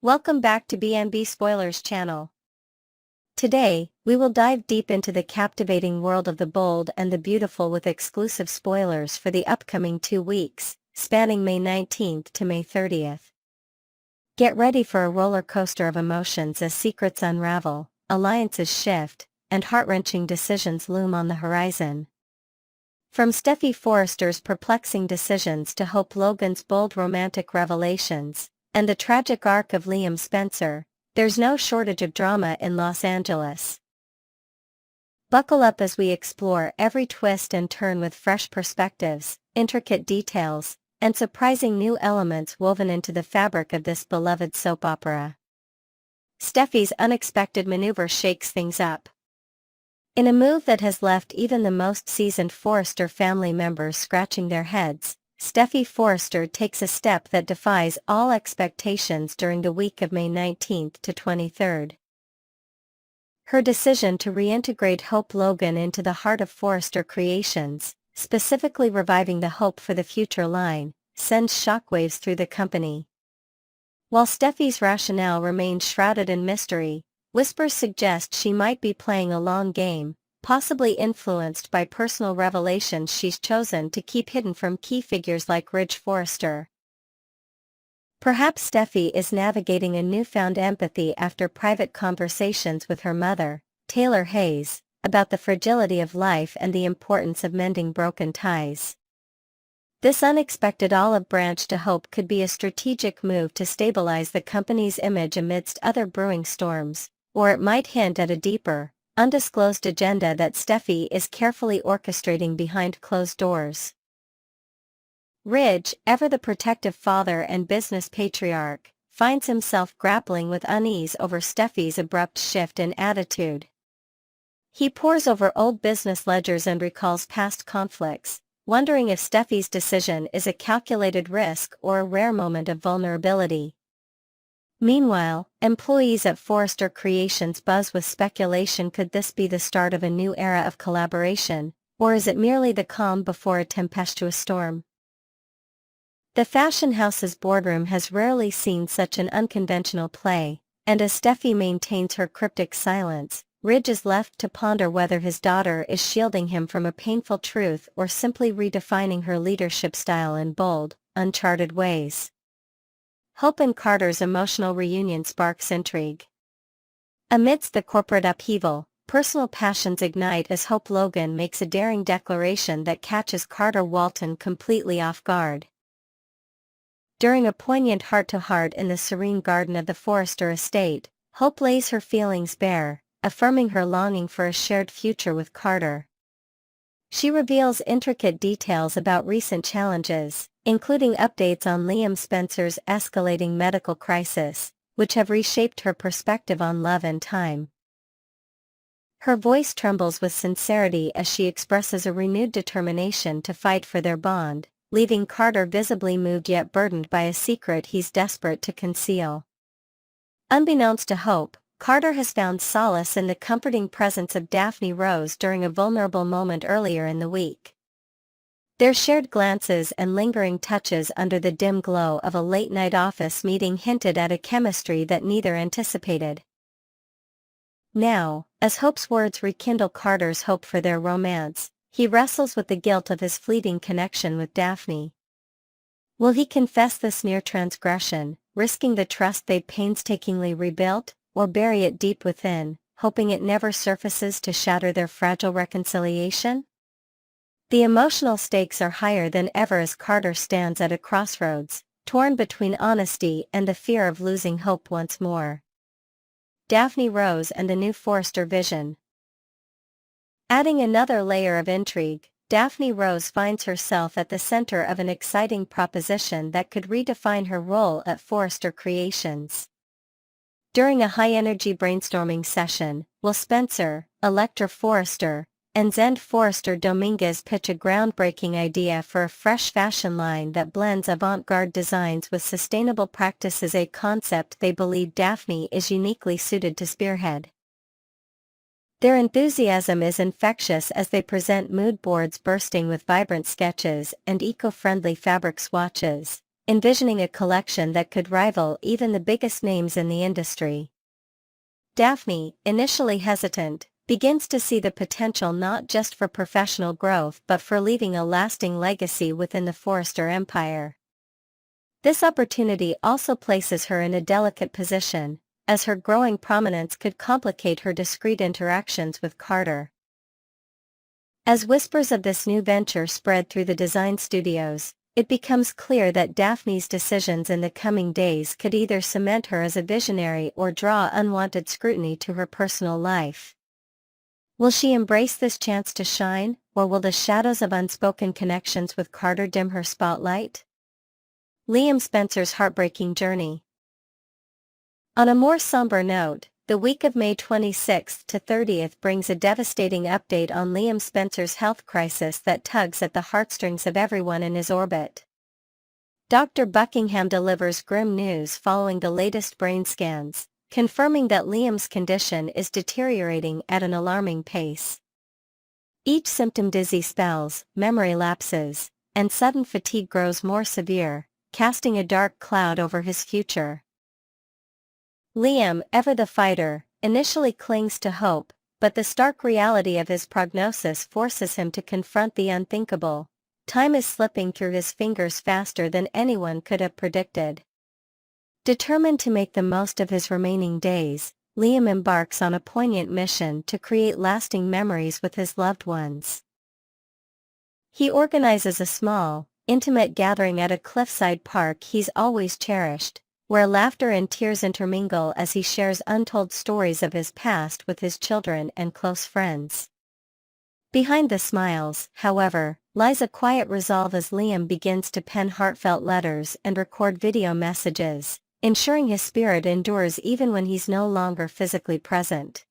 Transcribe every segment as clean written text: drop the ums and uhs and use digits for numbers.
Welcome back to B&B Spoilers channel. Today, we will dive deep into the captivating world of the bold and the beautiful with exclusive spoilers for the upcoming 2 weeks, spanning May 19th to May 30th. Get ready for a roller coaster of emotions as secrets unravel, alliances shift, and heart-wrenching decisions loom on the horizon. From Stephy Forrester's perplexing decisions to Hope Logan's bold romantic revelations, and the tragic arc of Liam Spencer, there's no shortage of drama in Los Angeles. Buckle up as we explore every twist and turn with fresh perspectives, intricate details, and surprising new elements woven into the fabric of this beloved soap opera. Stephy's unexpected maneuver shakes things up. In a move that has left even the most seasoned Forrester family members scratching their heads, Stephy Forrester takes a step that defies all expectations during the week of May 19th to 23rd. Her decision to reintegrate Hope Logan into the heart of Forrester Creations, specifically reviving the Hope for the Future line, sends shockwaves through the company. While Stephy's rationale remains shrouded in mystery, whispers suggest she might be playing a long game, possibly influenced by personal revelations she's chosen to keep hidden from key figures like Ridge Forrester. Perhaps Stephy is navigating a newfound empathy after private conversations with her mother, Taylor Hayes, about the fragility of life and the importance of mending broken ties. This unexpected olive branch to Hope could be a strategic move to stabilize the company's image amidst other brewing storms, or it might hint at a deeper, undisclosed agenda that Stephy is carefully orchestrating behind closed doors. Ridge, ever the protective father and business patriarch, finds himself grappling with unease over Stephy's abrupt shift in attitude. He pores over old business ledgers and recalls past conflicts, wondering if Stephy's decision is a calculated risk or a rare moment of vulnerability. Meanwhile, employees at Forrester Creations buzz with speculation: could this be the start of a new era of collaboration, or is it merely the calm before a tempestuous storm? The fashion house's boardroom has rarely seen such an unconventional play, and as Stephy maintains her cryptic silence, Ridge is left to ponder whether his daughter is shielding him from a painful truth or simply redefining her leadership style in bold, uncharted ways. Hope and Carter's emotional reunion sparks intrigue. Amidst the corporate upheaval, personal passions ignite as Hope Logan makes a daring declaration that catches Carter Walton completely off guard. During a poignant heart-to-heart in the serene garden of the Forrester estate, Hope lays her feelings bare, affirming her longing for a shared future with Carter. She reveals intricate details about recent challenges, including updates on Liam Spencer's escalating medical crisis, which have reshaped her perspective on love and time. Her voice trembles with sincerity as she expresses a renewed determination to fight for their bond, leaving Carter visibly moved yet burdened by a secret he's desperate to conceal. Unbeknownst to Hope, Carter has found solace in the comforting presence of Daphne Rose during a vulnerable moment earlier in the week. Their shared glances and lingering touches under the dim glow of a late-night office meeting hinted at a chemistry that neither anticipated. Now, as Hope's words rekindle Carter's hope for their romance, he wrestles with the guilt of his fleeting connection with Daphne. Will he confess this mere transgression, risking the trust they'd painstakingly rebuilt, or bury it deep within, hoping it never surfaces to shatter their fragile reconciliation? The emotional stakes are higher than ever as Carter stands at a crossroads, torn between honesty and the fear of losing hope once more. Daphne Rose and the new Forrester vision. Adding another layer of intrigue, Daphne Rose finds herself at the center of an exciting proposition that could redefine her role at Forrester Creations. During a high-energy brainstorming session, will Spencer, Electra Forrester, and Zend Forrester Dominguez pitch a groundbreaking idea for a fresh fashion line that blends avant-garde designs with sustainable practices, a concept they believe Daphne is uniquely suited to spearhead. Their enthusiasm is infectious as they present mood boards bursting with vibrant sketches and eco-friendly fabric swatches, envisioning a collection that could rival even the biggest names in the industry. Daphne, initially hesitant, begins to see the potential not just for professional growth but for leaving a lasting legacy within the Forrester empire. This opportunity also places her in a delicate position, as her growing prominence could complicate her discreet interactions with Carter. As whispers of this new venture spread through the design studios, it becomes clear that Daphne's decisions in the coming days could either cement her as a visionary or draw unwanted scrutiny to her personal life. Will she embrace this chance to shine, or will the shadows of unspoken connections with Carter dim her spotlight? Liam Spencer's heartbreaking journey. On a more somber note, the week of May 26th to 30th brings a devastating update on Liam Spencer's health crisis that tugs at the heartstrings of everyone in his orbit. Dr. Buckingham delivers grim news following the latest brain scans, confirming that Liam's condition is deteriorating at an alarming pace. Each symptom, dizzy spells, memory lapses, and sudden fatigue, grows more severe, casting a dark cloud over his future. Liam, ever the fighter, initially clings to hope, but the stark reality of his prognosis forces him to confront the unthinkable. Time is slipping through his fingers faster than anyone could have predicted. Determined to make the most of his remaining days, Liam embarks on a poignant mission to create lasting memories with his loved ones. He organizes a small, intimate gathering at a cliffside park he's always cherished, where laughter and tears intermingle as he shares untold stories of his past with his children and close friends. Behind the smiles, however, lies a quiet resolve as Liam begins to pen heartfelt letters and record video messages, ensuring his spirit endures even when he's no longer physically present.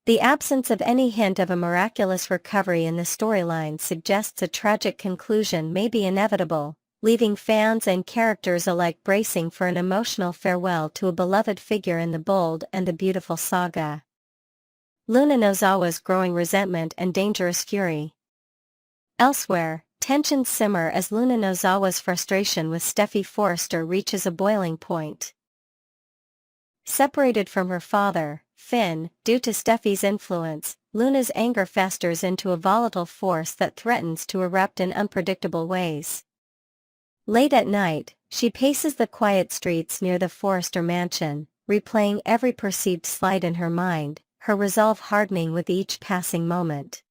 The absence of any hint of a miraculous recovery in the storyline suggests a tragic conclusion may be inevitable, leaving fans and characters alike bracing for an emotional farewell to a beloved figure in the bold and the beautiful saga. Luna Nozawa's growing resentment and dangerous fury. Elsewhere, tensions simmer as Luna Nozawa's frustration with Steffi Forrester reaches a boiling point. Separated from her father, Finn, due to Steffi's influence, Luna's anger festers into a volatile force that threatens to erupt in unpredictable ways. Late at night, she paces the quiet streets near the Forrester mansion, replaying every perceived slight in her mind, her resolve hardening with each passing moment.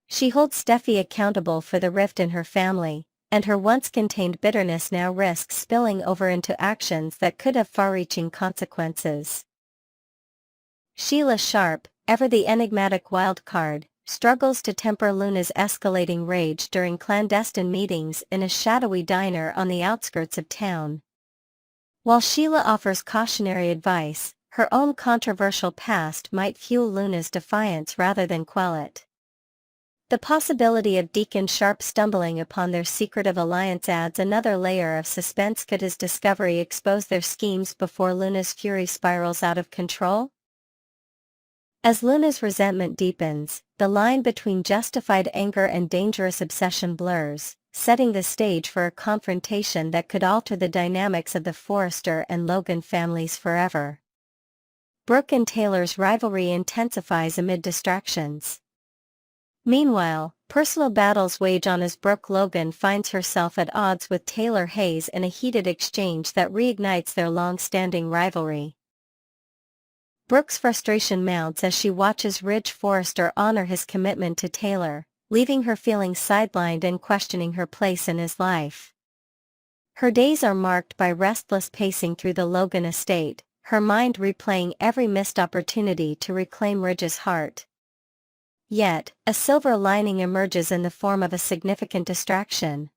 She holds Steffi accountable for the rift in her family, and her once-contained bitterness now risks spilling over into actions that could have far-reaching consequences. Sheila Sharp, ever the enigmatic wild card, struggles to temper Luna's escalating rage during clandestine meetings in a shadowy diner on the outskirts of town. While Sheila offers cautionary advice, her own controversial past might fuel Luna's defiance rather than quell it. The possibility of Deacon Sharp stumbling upon their secretive alliance adds another layer of suspense. Could his discovery expose their schemes before Luna's fury spirals out of control? As Luna's resentment deepens, the line between justified anger and dangerous obsession blurs, setting the stage for a confrontation that could alter the dynamics of the Forrester and Logan families forever. Brooke and Taylor's rivalry intensifies amid distractions. Meanwhile, personal battles wage on as Brooke Logan finds herself at odds with Taylor Hayes in a heated exchange that reignites their long-standing rivalry. Brooke's frustration mounts as she watches Ridge Forrester honor his commitment to Taylor, leaving her feeling sidelined and questioning her place in his life. Her days are marked by restless pacing through the Logan estate, her mind replaying every missed opportunity to reclaim Ridge's heart. Yet, a silver lining emerges in the form of a significant distraction.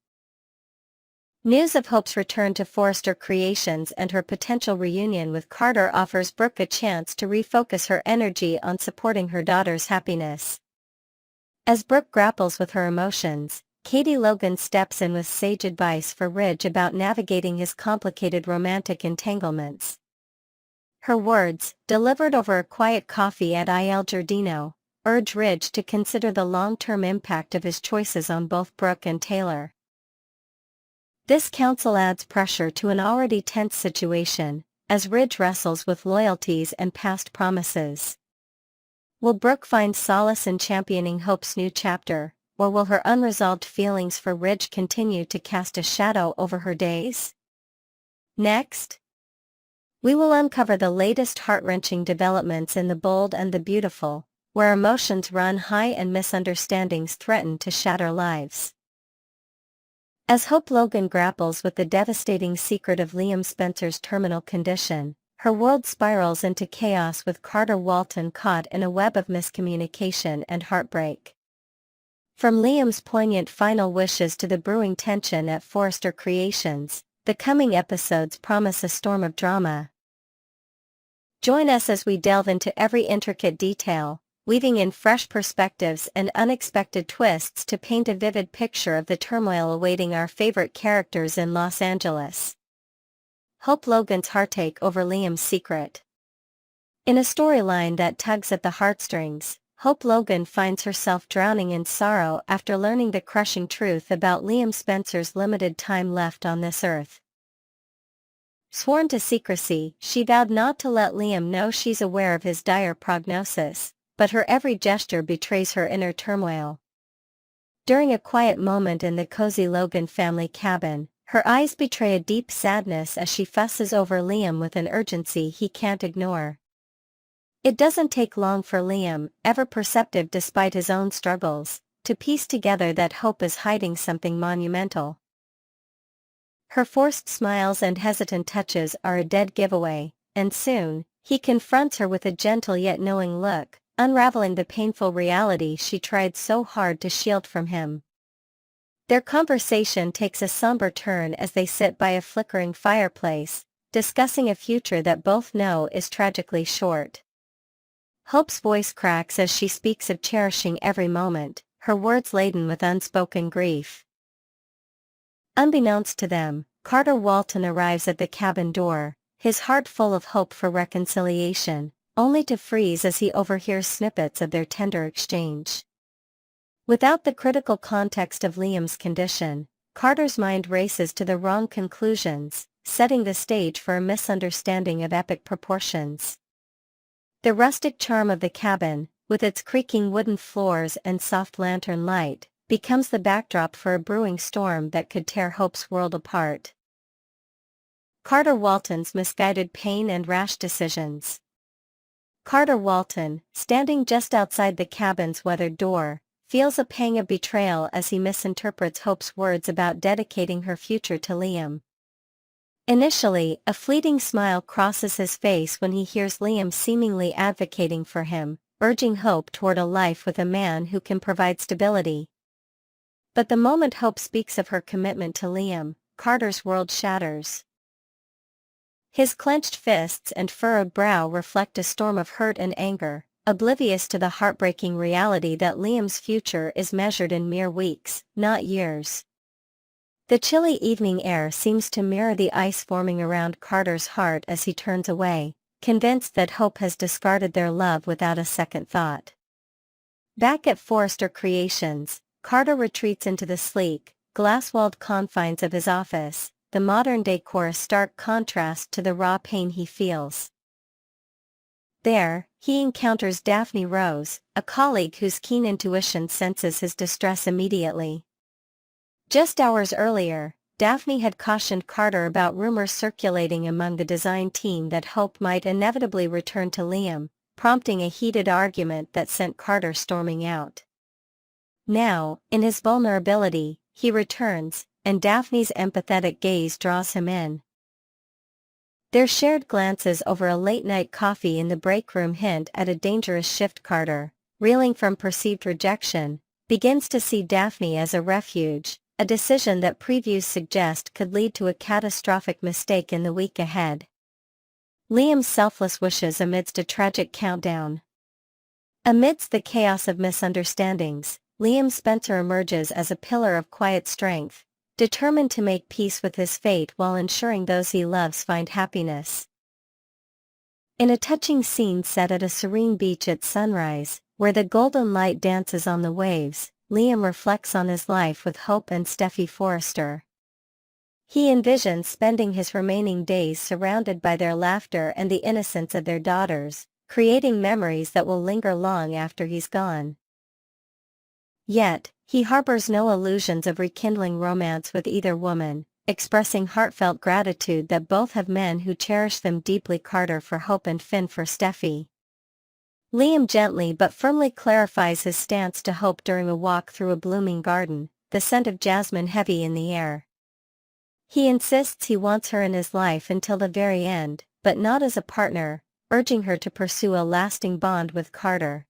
News of Hope's return to Forrester Creations and her potential reunion with Carter offers Brooke a chance to refocus her energy on supporting her daughter's happiness. As Brooke grapples with her emotions, Katie Logan steps in with sage advice for Ridge about navigating his complicated romantic entanglements. Her words, delivered over a quiet coffee at Il Giardino, urge Ridge to consider the long-term impact of his choices on both Brooke and Taylor. This counsel adds pressure to an already tense situation, as Ridge wrestles with loyalties and past promises. Will Brooke find solace in championing Hope's new chapter, or will her unresolved feelings for Ridge continue to cast a shadow over her days? Next, we will uncover the latest heart-wrenching developments in The Bold and the Beautiful, where emotions run high and misunderstandings threaten to shatter lives. As Hope Logan grapples with the devastating secret of Liam Spencer's terminal condition, her world spirals into chaos with Carter Walton caught in a web of miscommunication and heartbreak. From Liam's poignant final wishes to the brewing tension at Forrester Creations, the coming episodes promise a storm of drama. Join us as we delve into every intricate detail, weaving in fresh perspectives and unexpected twists to paint a vivid picture of the turmoil awaiting our favorite characters in Los Angeles. Hope Logan's heartache over Liam's secret. In a storyline that tugs at the heartstrings, Hope Logan finds herself drowning in sorrow after learning the crushing truth about Liam Spencer's limited time left on this earth. Sworn to secrecy, she vowed not to let Liam know she's aware of his dire prognosis, but her every gesture betrays her inner turmoil. During a quiet moment in the cozy Logan family cabin, her eyes betray a deep sadness as she fusses over Liam with an urgency he can't ignore. It doesn't take long for Liam, ever perceptive despite his own struggles, to piece together that Hope is hiding something monumental. Her forced smiles and hesitant touches are a dead giveaway, and soon, he confronts her with a gentle yet knowing look, unraveling the painful reality she tried so hard to shield from him. Their conversation takes a somber turn as they sit by a flickering fireplace, discussing a future that both know is tragically short. Hope's voice cracks as she speaks of cherishing every moment, her words laden with unspoken grief. Unbeknownst to them, Carter Walton arrives at the cabin door, his heart full of hope for reconciliation, only to freeze as he overhears snippets of their tender exchange. Without the critical context of Liam's condition, Carter's mind races to the wrong conclusions, setting the stage for a misunderstanding of epic proportions. The rustic charm of the cabin, with its creaking wooden floors and soft lantern light, becomes the backdrop for a brewing storm that could tear Hope's world apart. Carter Walton's misguided pain and rash decisions. Carter Walton, standing just outside the cabin's weathered door, feels a pang of betrayal as he misinterprets Hope's words about dedicating her future to Liam. Initially, a fleeting smile crosses his face when he hears Liam seemingly advocating for him, urging Hope toward a life with a man who can provide stability. But the moment Hope speaks of her commitment to Liam, Carter's world shatters. His clenched fists and furrowed brow reflect a storm of hurt and anger, oblivious to the heartbreaking reality that Liam's future is measured in mere weeks, not years. The chilly evening air seems to mirror the ice forming around Carter's heart as he turns away, convinced that Hope has discarded their love without a second thought. Back at Forrester Creations, Carter retreats into the sleek, glass-walled confines of his office, the modern decor a stark contrast to the raw pain he feels. There, he encounters Daphne Rose, a colleague whose keen intuition senses his distress immediately. Just hours earlier, Daphne had cautioned Carter about rumors circulating among the design team that Hope might inevitably return to Liam, prompting a heated argument that sent Carter storming out. Now, in his vulnerability, he returns, and Daphne's empathetic gaze draws him in. Their shared glances over a late-night coffee in the break room hint at a dangerous shift. Carter, reeling from perceived rejection, begins to see Daphne as a refuge, a decision that previews suggest could lead to a catastrophic mistake in the week ahead. Liam's selfless wishes amidst a tragic countdown. Amidst the chaos of misunderstandings, Liam Spencer emerges as a pillar of quiet strength, determined to make peace with his fate while ensuring those he loves find happiness. In a touching scene set at a serene beach at sunrise, where the golden light dances on the waves, Liam reflects on his life with Hope and Stephy Forrester. He envisions spending his remaining days surrounded by their laughter and the innocence of their daughters, creating memories that will linger long after he's gone. Yet, he harbors no illusions of rekindling romance with either woman, expressing heartfelt gratitude that both have men who cherish them deeply. Carter for Hope and Finn for Steffi. Liam gently but firmly clarifies his stance to Hope during a walk through a blooming garden, the scent of jasmine heavy in the air. He insists he wants her in his life until the very end, but not as a partner, urging her to pursue a lasting bond with Carter.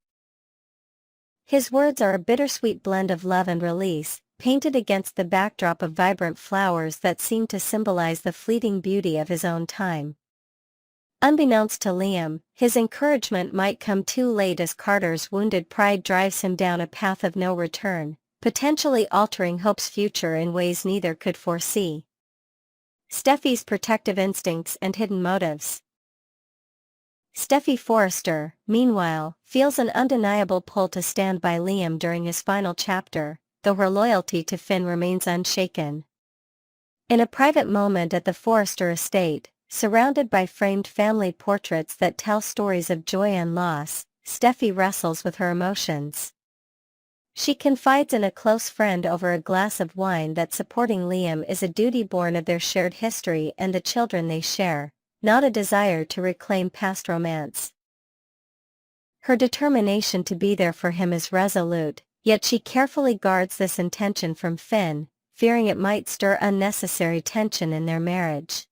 His words are a bittersweet blend of love and release, painted against the backdrop of vibrant flowers that seem to symbolize the fleeting beauty of his own time. Unbeknownst to Liam, his encouragement might come too late as Carter's wounded pride drives him down a path of no return, potentially altering Hope's future in ways neither could foresee. Stephies' protective instincts and hidden motives. Steffi Forrester, meanwhile, feels an undeniable pull to stand by Liam during his final chapter, though her loyalty to Finn remains unshaken. In a private moment at the Forrester estate, surrounded by framed family portraits that tell stories of joy and loss, Steffi wrestles with her emotions. She confides in a close friend over a glass of wine that supporting Liam is a duty born of their shared history and the children they share, not a desire to reclaim past romance. Her determination to be there for him is resolute, yet she carefully guards this intention from Finn, fearing it might stir unnecessary tension in their marriage.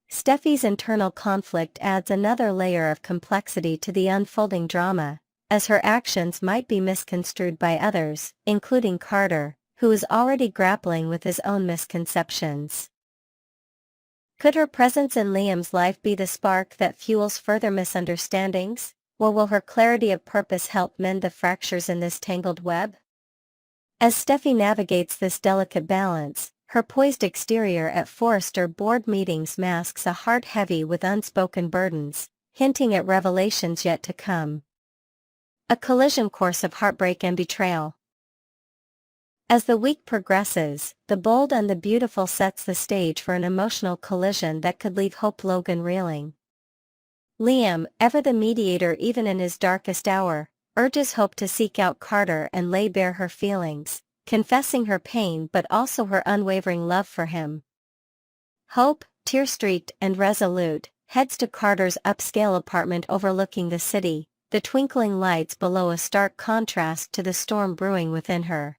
Steffi's internal conflict adds another layer of complexity to the unfolding drama, as her actions might be misconstrued by others, including Carter, who is already grappling with his own misconceptions. Could her presence in Liam's life be the spark that fuels further misunderstandings, or will her clarity of purpose help mend the fractures in this tangled web? As Steffi navigates this delicate balance, her poised exterior at Forrester board meetings masks a heart heavy with unspoken burdens, hinting at revelations yet to come. A collision course of heartbreak and betrayal. As the week progresses, The Bold and the Beautiful sets the stage for an emotional collision that could leave Hope Logan reeling. Liam, ever the mediator even in his darkest hour, urges Hope to seek out Carter and lay bare her feelings, confessing her pain but also her unwavering love for him. Hope, tear-streaked and resolute, heads to Carter's upscale apartment overlooking the city, the twinkling lights below a stark contrast to the storm brewing within her.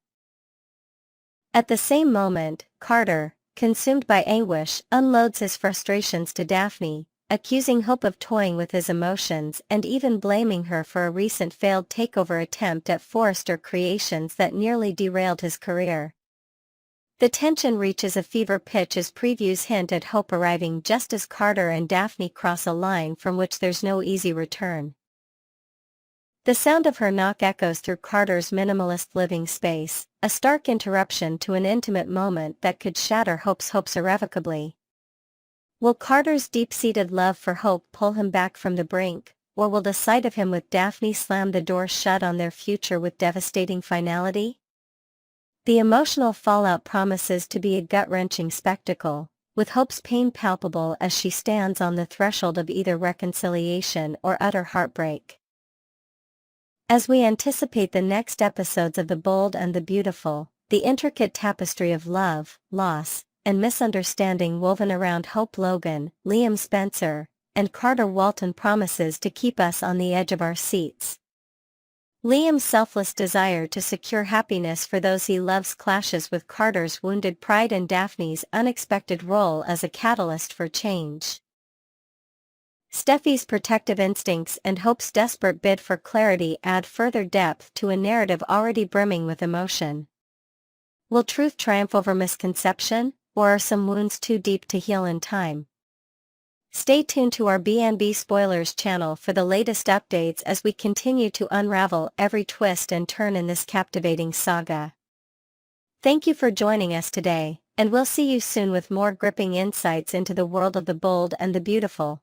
At the same moment, Carter, consumed by anguish, unloads his frustrations to Daphne, accusing Hope of toying with his emotions and even blaming her for a recent failed takeover attempt at Forrester Creations that nearly derailed his career. The tension reaches a fever pitch as previews hint at Hope arriving just as Carter and Daphne cross a line from which there's no easy return. The sound of her knock echoes through Carter's minimalist living space, a stark interruption to an intimate moment that could shatter Hope's hopes irrevocably. Will Carter's deep-seated love for Hope pull him back from the brink, or will the sight of him with Daphne slam the door shut on their future with devastating finality? The emotional fallout promises to be a gut-wrenching spectacle, with Hope's pain palpable as she stands on the threshold of either reconciliation or utter heartbreak. As we anticipate the next episodes of The Bold and the Beautiful, the intricate tapestry of love, loss, and misunderstanding woven around Hope Logan, Liam Spencer, and Carter Walton promises to keep us on the edge of our seats. Liam's selfless desire to secure happiness for those he loves clashes with Carter's wounded pride and Daphne's unexpected role as a catalyst for change. Steffi's protective instincts and Hope's desperate bid for clarity add further depth to a narrative already brimming with emotion. Will truth triumph over misconception, or are some wounds too deep to heal in time? Stay tuned to our B&B Spoilers channel for the latest updates as we continue to unravel every twist and turn in this captivating saga. Thank you for joining us today, and we'll see you soon with more gripping insights into the world of The Bold and the Beautiful.